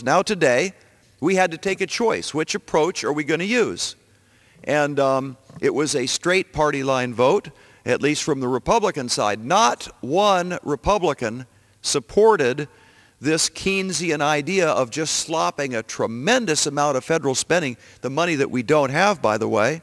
Now today, we had to take a choice. Which approach are we going to use? And it was a straight party line vote, at least from the Republican side. Not one Republican supported this Keynesian idea of just slopping a tremendous amount of federal spending, the money that we don't have, by the way,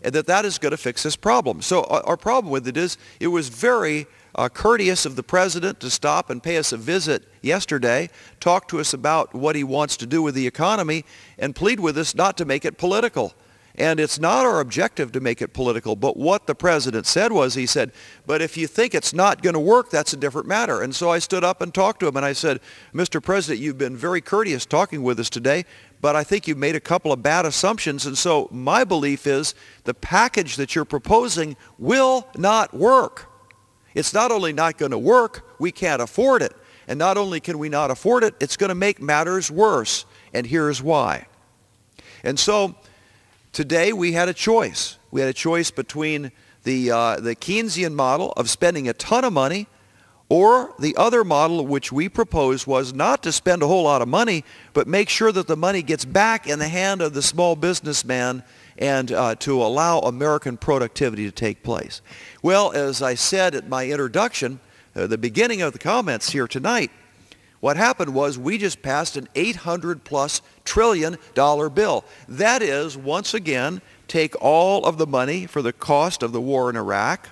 and that is going to fix this problem. So our problem with it is it was very courteous of the president to stop and pay us a visit yesterday, talk to us about what he wants to do with the economy, and plead with us not to make it political. And it's not our objective to make it political, but what the president said was, he said, but if you think it's not going to work, that's a different matter. And so I stood up and talked to him, and I said, Mr. President, you've been very courteous talking with us today, but I think you've made a couple of bad assumptions, and so my belief is the package that you're proposing will not work. It's not only not going to work, we can't afford it. And not only can we not afford it, it's going to make matters worse. And here's why. And so today we had a choice. We had a choice between the Keynesian model of spending a ton of money, or the other model which we proposed was not to spend a whole lot of money, but make sure that the money gets back in the hand of the small businessman and to allow American productivity to take place. Well, as I said at my introduction, the beginning of the comments here tonight, what happened was we just passed an $800+ trillion bill. That is, once again, take all of the money for the cost of the war in Iraq,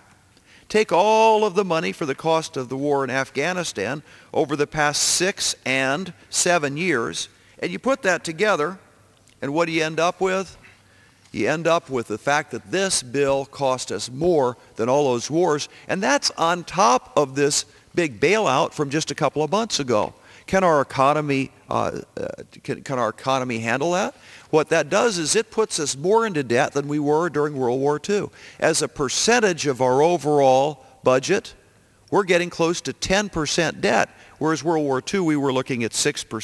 take all of the money for the cost of the war in Afghanistan over the past 6 and 7 years, and you put that together, and what do you end up with? You end up with the fact that this bill cost us more than all those wars, and that's on top of this big bailout from just a couple of months ago. Can our economy handle that? What that does is it puts us more into debt than we were during World War II. As a percentage of our overall budget, we're getting close to 10% debt, whereas World War II we were looking at 6%.